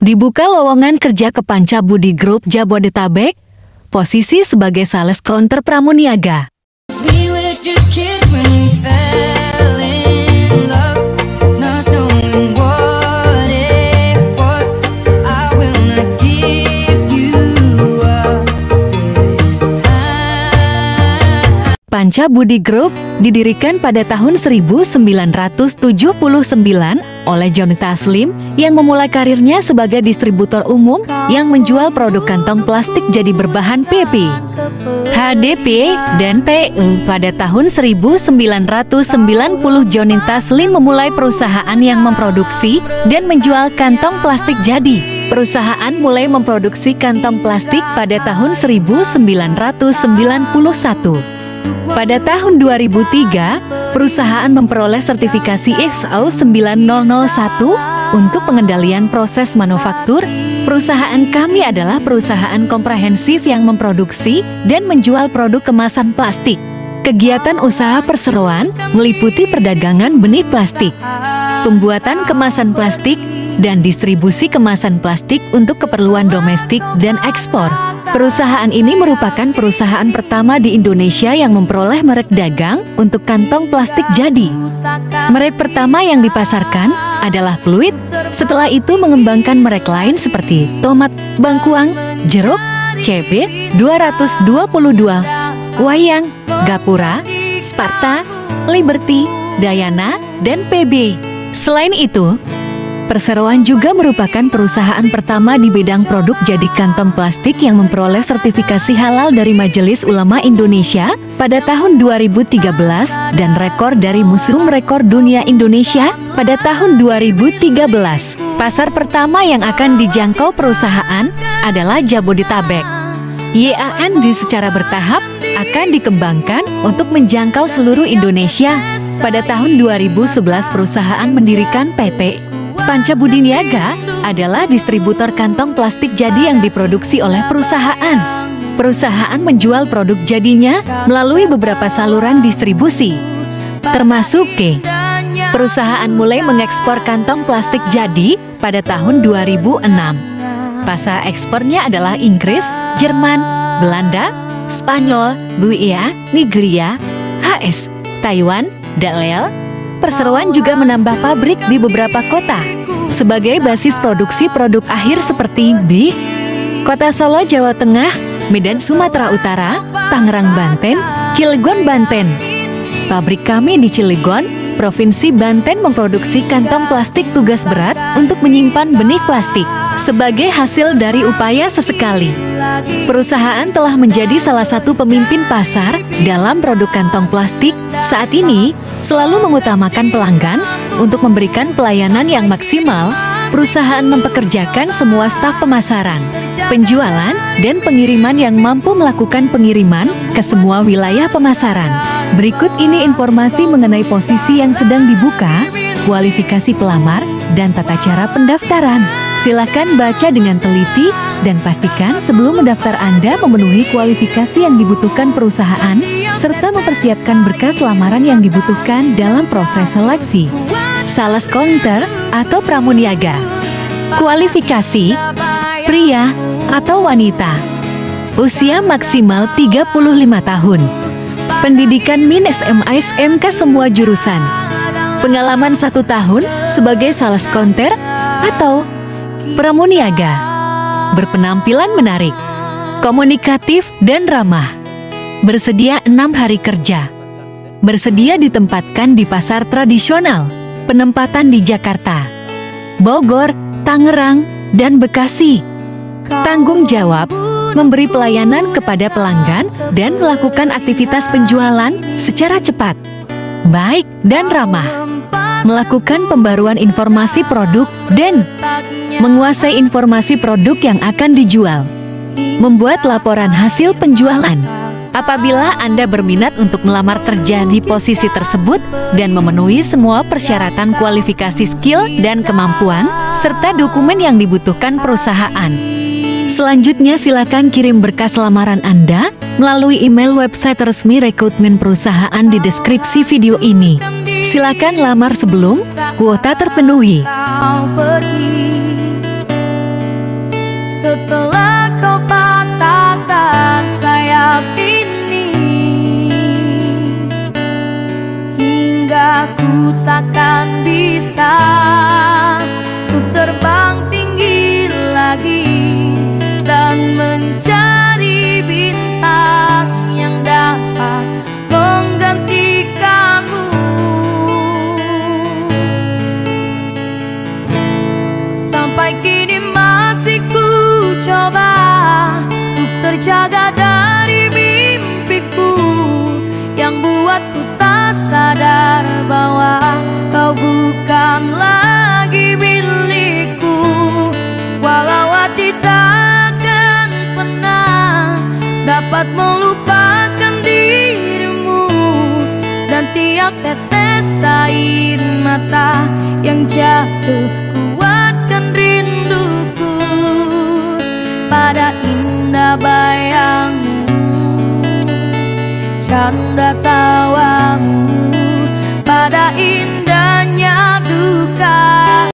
Dibuka lowongan kerja ke Panca Budi Group Jabodetabek, posisi sebagai sales counter Pramuniaga. Panca Budi Group didirikan pada tahun 1979 oleh Johnny Taslim yang memulai karirnya sebagai distributor umum yang menjual produk kantong plastik jadi berbahan PP, HDP, dan PU. Pada tahun 1990 Johnny Taslim memulai perusahaan yang memproduksi dan menjual kantong plastik jadi. Perusahaan mulai memproduksi kantong plastik pada tahun 1991. Pada tahun 2003, perusahaan memperoleh sertifikasi ISO 9001 untuk pengendalian proses manufaktur. Perusahaan kami adalah perusahaan komprehensif yang memproduksi dan menjual produk kemasan plastik. Kegiatan usaha perseroan meliputi perdagangan benih plastik, pembuatan kemasan plastik, dan distribusi kemasan plastik untuk keperluan domestik dan ekspor. Perusahaan ini merupakan perusahaan pertama di Indonesia yang memperoleh merek dagang untuk kantong plastik jadi. Merek pertama yang dipasarkan adalah Fluid, setelah itu mengembangkan merek lain seperti Tomat, Bangkuang, Jeruk, CB 222, Wayang, Gapura, Sparta, Liberty, Dayana, dan PB. Selain itu, Perseroan juga merupakan perusahaan pertama di bidang produk jadi kantong plastik yang memperoleh sertifikasi halal dari Majelis Ulama Indonesia pada tahun 2013 dan rekor dari Museum Rekor Dunia Indonesia pada tahun 2013. Pasar pertama yang akan dijangkau perusahaan adalah Jabodetabek. YAN secara bertahap akan dikembangkan untuk menjangkau seluruh Indonesia. Pada tahun 2011 perusahaan mendirikan PT Panca Budi Niaga adalah distributor kantong plastik jadi yang diproduksi oleh perusahaan. Perusahaan menjual produk jadinya melalui beberapa saluran distribusi, termasuk perusahaan mulai mengekspor kantong plastik jadi pada tahun 2006. Pasar ekspornya adalah Inggris, Jerman, Belanda, Spanyol, Buia, Nigeria, HS, Taiwan, Dalel. Perseroan juga menambah pabrik di beberapa kota sebagai basis produksi produk akhir seperti Kota Solo, Jawa Tengah, Medan, Sumatera Utara, Tangerang, Banten, Cilegon, Banten. Pabrik kami di Cilegon, Provinsi Banten memproduksi kantong plastik tugas berat untuk menyimpan benih plastik. Sebagai hasil dari upaya sesekali, perusahaan telah menjadi salah satu pemimpin pasar dalam produk kantong plastik. Saat ini, selalu mengutamakan pelanggan untuk memberikan pelayanan yang maksimal. Perusahaan mempekerjakan semua staf pemasaran, penjualan, dan pengiriman yang mampu melakukan pengiriman ke semua wilayah pemasaran. Berikut ini informasi mengenai posisi yang sedang dibuka, kualifikasi pelamar, dan tata cara pendaftaran. Silakan baca dengan teliti dan pastikan sebelum mendaftar Anda memenuhi kualifikasi yang dibutuhkan perusahaan, serta mempersiapkan berkas lamaran yang dibutuhkan dalam proses seleksi. Sales counter atau pramuniaga. Kualifikasi, pria atau wanita. Usia maksimal 35 tahun. Pendidikan SMA SMK semua jurusan. Pengalaman 1 tahun sebagai sales counter atau pramuniaga. Berpenampilan menarik, komunikatif dan ramah. Bersedia 6 hari kerja. Bersedia ditempatkan di pasar tradisional. Penempatan di Jakarta, Bogor, Tangerang, dan Bekasi. Tanggung jawab memberi pelayanan kepada pelanggan dan melakukan aktivitas penjualan secara cepat, baik, dan ramah. Melakukan pembaruan informasi produk dan menguasai informasi produk yang akan dijual. Membuat laporan hasil penjualan. Apabila Anda berminat untuk melamar kerja di posisi tersebut dan memenuhi semua persyaratan kualifikasi skill dan kemampuan, serta dokumen yang dibutuhkan perusahaan. Selanjutnya silakan kirim berkas lamaran Anda melalui email website resmi rekrutmen perusahaan di deskripsi video ini. Silakan lamar sebelum kuota terpenuhi. Setelah kau patahkan sayap ini, hingga ku takkan bisa ku terbang tinggi lagi dan mencari bintang yang dapat menggantikanmu. Sampai kini masih ku coba untuk terjaga dari mimpiku yang buatku tak sadar bahwa kau bukan lagi milikku. Walau hati takkan pernah dapat melupakan dirimu, dan tiap tetes air mata yang jatuh kuatkan rinduku pada indah bayangmu, canda tawamu, pada indahnya duka.